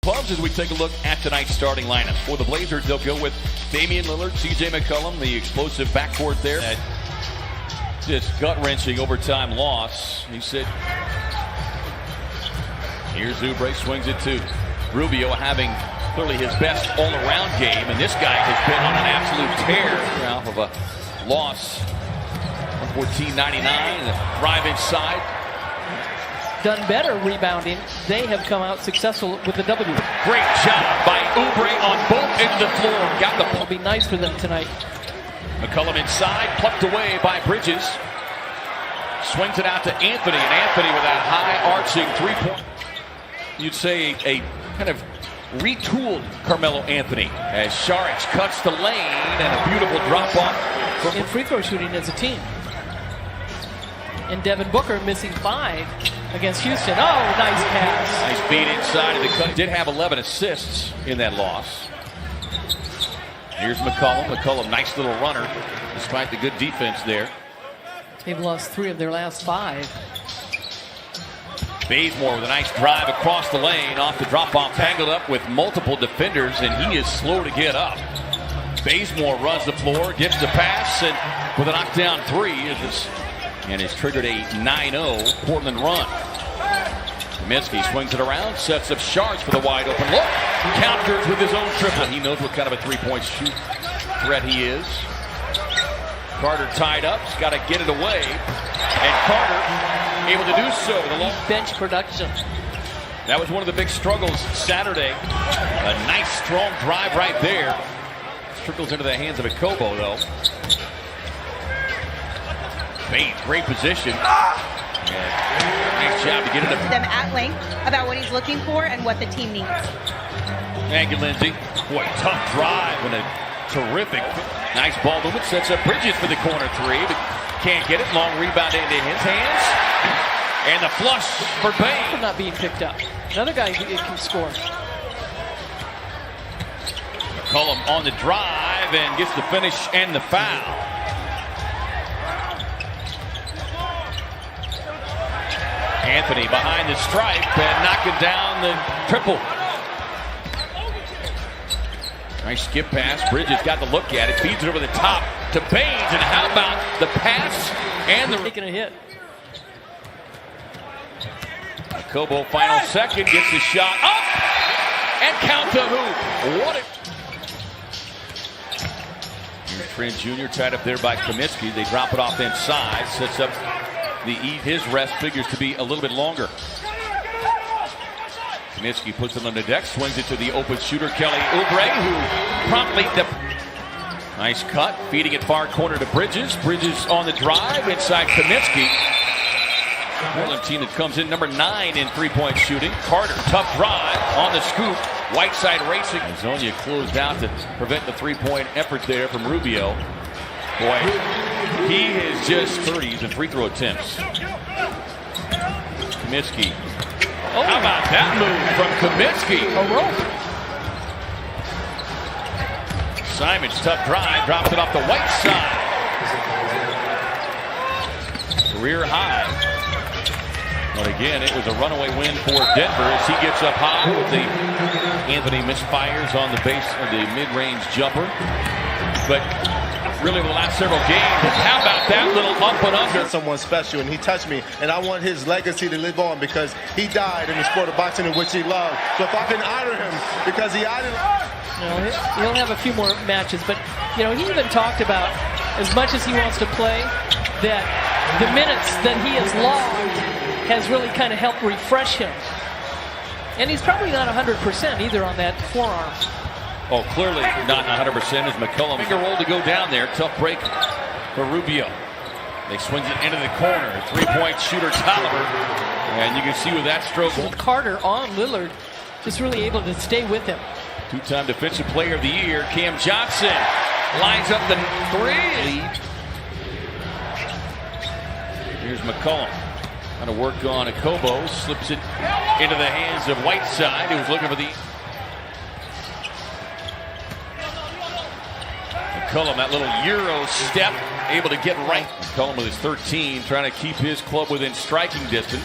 Clubs as we take a look at tonight's starting lineup. For the Blazers, they'll go with Damian Lillard, C.J. McCollum, the explosive backcourt there. Just gut-wrenching overtime loss. He said, here's Oubre, swings it to Rubio, having clearly his best all-around game. And this guy has been on an absolute tear off of a loss. 114-99, drive inside. Done better rebounding. They have come out successful with the W. Great job by Oubre on both ends of the floor. Got the It'll be nice for them tonight. McCollum inside, plucked away by Bridges. Swings it out to Anthony, and Anthony with that high-arching three-point. You'd say a kind of retooled Carmelo Anthony as Saric cuts the lane and a beautiful drop-off. In free throw shooting as a team. And Devin Booker missing 5 against Houston. Oh, nice pass. Nice beat inside of the cut. Did have 11 assists in that loss. Here's McCollum. McCollum, nice little runner despite the good defense there. They've lost 3 of their last 5. Bazemore with a nice drive across the lane off the drop-off, tangled up with multiple defenders, and he is slow to get up. Bazemore runs the floor, gets the pass, and with a knockdown 3 and has triggered a 9-0 Portland run. Kaminsky swings it around, sets up Shards for the wide open look. Counters with his own triple. He knows what kind of a three-point shoot threat he is. Carter tied up, he's got to get it away. And Carter able to do so with a long bench production. That was one of the big struggles Saturday. A nice strong drive right there. Trickles into the hands of Okobo though. Bane, great position. Nice job to get it up. Them at length about what he's looking for and what the team needs. Thank you, Lindsay. Boy, tough drive and a terrific, nice ball movement. Sets up Bridges for the corner 3, but can't get it. Long rebound into his hands. And the flush for Bane. Not being picked up. Another guy who can score. McCollum on the drive and gets the finish and the foul. Anthony behind the stripe and knocking down the triple. Nice skip pass. Bridges got the look at it. Feeds it over the top to Baines. And how about the pass and the... Taking a hit. Okobo, final second, gets the shot up and count the hoop. What a... Here's Trent Jr. tied up there by Kaminsky. They drop it off inside. Sets up his rest figures to be a little bit longer. Kaminsky puts it on the deck, swings it to the open shooter, Kelly Oubre, who promptly... Nice cut, feeding it far corner to Bridges. Bridges on the drive, inside Kaminsky. Portland team that comes in number 9 in three-point shooting. Carter, tough drive on the scoop. Whiteside racing. Zonia closed out to prevent the three-point effort there from Rubio. Boy, he is just 30s in free throw attempts. Kaminsky. Oh, how about that move from Kaminsky? A rope. Simons, tough drive, drops it off the white side. Career high. But again, it was a runaway win for Denver as he gets up high with the Anthony misfires on the base of the mid-range jumper. But really the last several games, how about that little up and under? Someone special, and he touched me, and I want his legacy to live on because he died in the sport of boxing in which he loved. So if I can honor him because he idolized. He'll have a few more matches, but he even talked about, as much as he wants to play, that the minutes that he has logged has really kind of helped refresh him. And he's probably not 100% either on that forearm. Oh, clearly not 100% as McCollum. Finger roll to go down there. Tough break for Rubio. They swings it into the corner. Three-point shooter Tolliver. And you can see with that stroke. Carter on Lillard, just really able to stay with him. Two-time Defensive Player of the Year, Cam Johnson lines up the 3. Here's McCollum. Trying to work on Okobo. Slips it into the hands of Whiteside, who was looking for the... McCollum, that little Euro step, able to get right. McCollum with his 13, trying to keep his club within striking distance.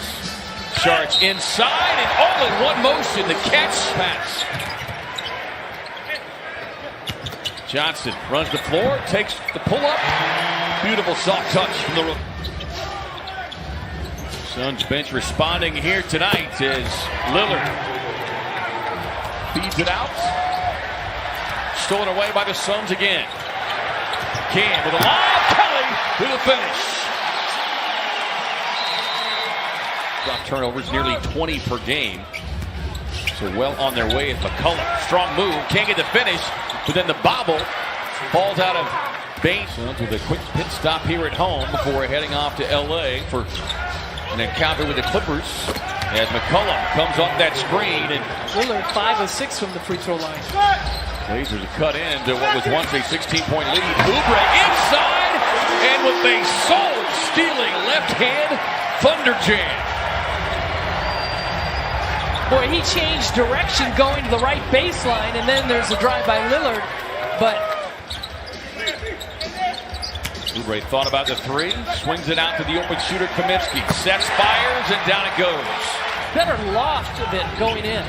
Sharks inside and all in one motion. The catch pass. Johnson runs the floor, takes the pull-up. Beautiful soft touch from the rookie. Suns bench responding here tonight as Lillard feeds it out. Stolen away by the Suns again. Cam with a lob. Kelly with a finish. Drop turnovers nearly 20 per game. So well on their way at McCollum. Strong move. Can't get the finish. But then the bobble falls out of base. Suns with a quick pit stop here at home before heading off to LA for an encounter with the Clippers. As McCollum comes off that screen. And Lillard 5 of 6 from the free throw line. Blazers have cut into what was once a 16-point lead. Oubre inside, and with a soul-stealing left hand thunder jam. Boy, he changed direction going to the right baseline, and then there's a drive by Lillard. But Oubre thought about the three, swings it out to the open shooter Kaminsky, sets, fires, and down it goes. better loft of it going in.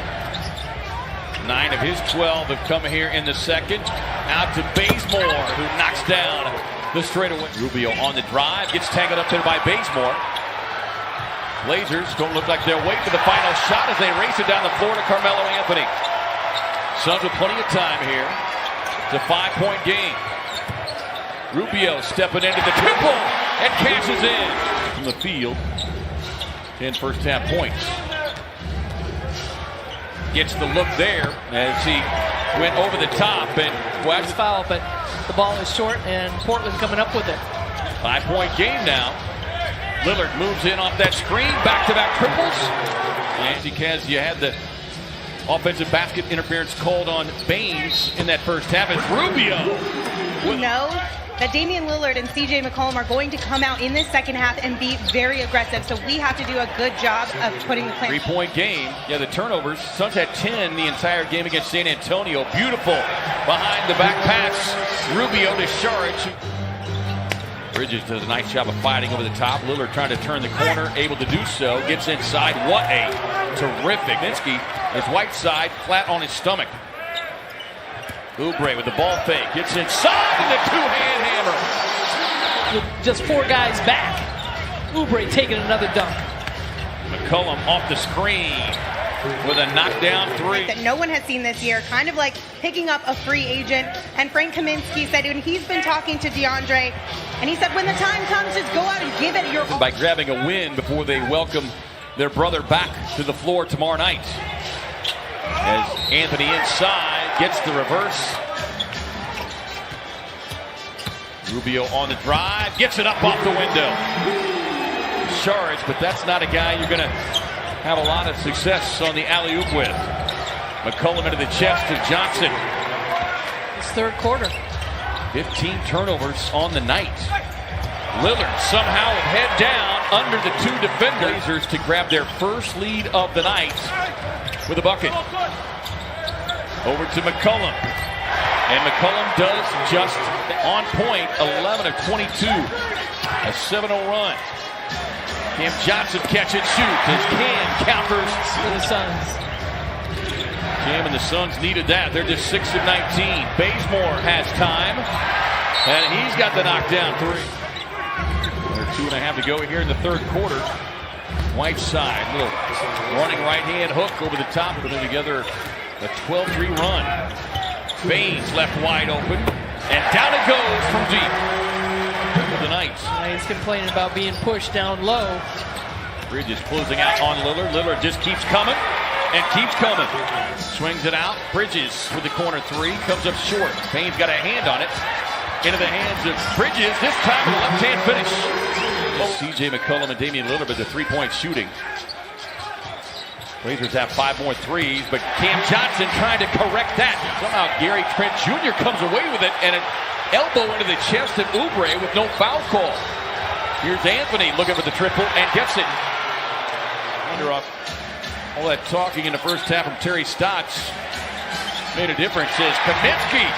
9 of his 12 have come here in the second. Out to Bazemore, who knocks down the straightaway. Rubio on the drive, gets tangled up there by Bazemore. Blazers don't look like they'll wait for the final shot as they race it down the floor to Carmelo Anthony. Suns with plenty of time here. It's a 5-point game. Rubio stepping into the triple and cashes in from the field. 10 first half points. Gets the look there as he went over the top and It's foul, but the ball is short and Portland coming up with it. 5-point game now. Lillard moves in off that screen, back-to-back triples. And because you had the offensive basket interference called on Baines in that first half, it's Rubio. We know that Damian Lillard and CJ McCollum are going to come out in this second half and be very aggressive, so we have to do a good job of putting the plan. 3-point game. Yeah, the turnovers. Suns had 10 the entire game against San Antonio. Beautiful behind the back pass. Rubio to Saric. Bridges does a nice job of fighting over the top. Lillard trying to turn the corner, able to do so. Gets inside. What a terrific. Kaminsky is Whiteside flat on his stomach. Oubre with the ball fake. Gets inside and the two-hand hammer. With just 4 guys back. Oubre taking another dunk. McCollum off the screen with a knockdown 3. That no one has seen this year, kind of like picking up a free agent. And Frank Kaminsky said when he's been talking to DeAndre, and he said when the time comes, just go out and give it your all. By grabbing a win before they welcome their brother back to the floor tomorrow night. As Anthony inside gets the reverse. Rubio on the drive, gets it up off the window. Saric, but that's not a guy you're going to have a lot of success on the alley-oop with. McCollum into the chest of Johnson. It's third quarter. 15 turnovers on the night. Lillard somehow head down under the 2 defenders. Blazers to grab their first lead of the night with a bucket. Over to McCollum. And McCollum does just on point, 11 of 22. A 7-0 run. Cam Johnson catch and shoot as Cam counters For the Suns. Cam and the Suns needed that. They're just 6 of 19. Bazemore has time. And he's got the knockdown 3. There's 2.5 to go here in the third quarter. Whiteside, little running right hand hook over the top, putting together a 12-3 run. Baines left wide open, and down it goes from deep. For the Knights. He's complaining about being pushed down low. Bridges closing out on Lillard. Lillard just keeps coming and keeps coming. Swings it out. Bridges with the corner 3, comes up short. Baines got a hand on it. Into the hands of Bridges, this time with a left-hand finish. CJ McCollum and Damian Lillard with the 3-point shooting. Blazers have 5 more threes, but Cam Johnson trying to correct that. Somehow Gary Trent Jr. comes away with it, and an elbow into the chest of Oubre with no foul call. Here's Anthony looking for the triple and gets it. Wonder off all that talking in the first half from Terry Stotts made a difference as Kaminsky.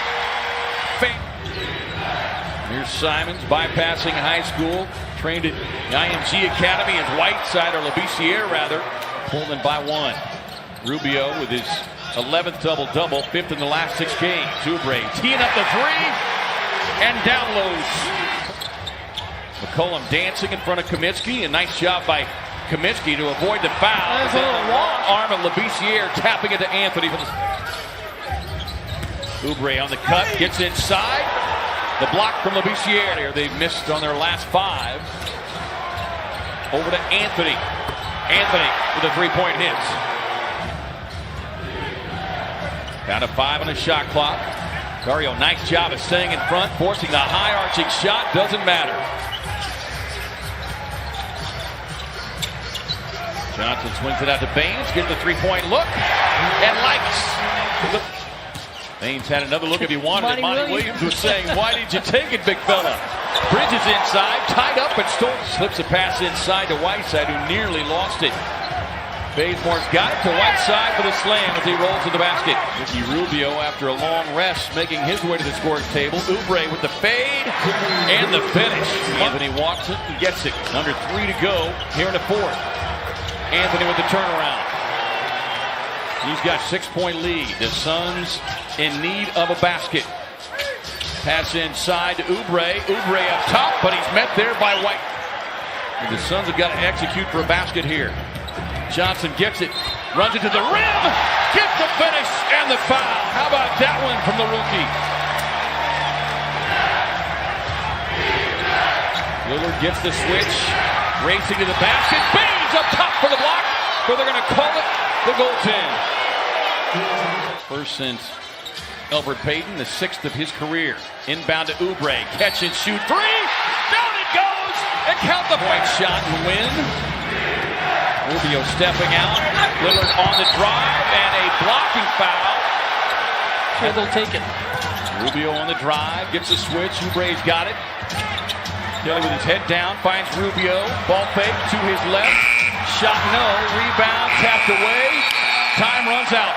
Here's Simons bypassing high school, trained at the IMG Academy as Whiteside, or LaBissiere rather. pulled in by 1. Rubio with his 11th double-double, 5th in the last 6 games. Oubre teeing up the 3 and downloads. McCollum dancing in front of Kaminsky. A nice job by Kaminsky to avoid the foul. That's a little long arm of Labissiere tapping it to Anthony. Oubre on the cut, gets inside. The block from Labissiere. They missed on their last 5. Over to Anthony. Anthony with a 3-point hit. Down to 5 on the shot clock. Dario, nice job of staying in front, forcing the high arching shot. Doesn't matter. Johnson swings it out to Baines, gives the 3-point look, and likes. Baines had another look if he wanted it. Monty Williams was saying, why did you take it, big fella? Bridges inside, tied up, and Stoltz slips a pass inside to Whiteside, who nearly lost it. Bazemore's got it to Whiteside for the slam as he rolls to the basket. Ricky Rubio, after a long rest, making his way to the scoring table. Oubre with the fade and the finish. Anthony walks it and gets it. Under 3 to go here in the 4th. Anthony with the turnaround. He's got 6-point lead. The Suns in need of a basket. Pass inside to Oubre. Oubre up top, but he's met there by White. And the Suns have got to execute for a basket here. Johnson gets it, runs it to the rim, gets the finish and the foul. How about that one from the rookie? Lillard gets the switch, racing to the basket. Baines up top for the block, but they're going to call it the goaltend. First since Elfrid Payton, the 6th of his career. Inbound to Oubre, catch and shoot 3. Down it goes, and count the point shot and win. Rubio stepping out, Lillard on the drive, and a blocking foul. Sure, they'll take it. Rubio on the drive, gets a switch, Oubre's got it. Kelly with his head down, finds Rubio, ball fake to his left, shot no, rebound, tapped away, time runs out.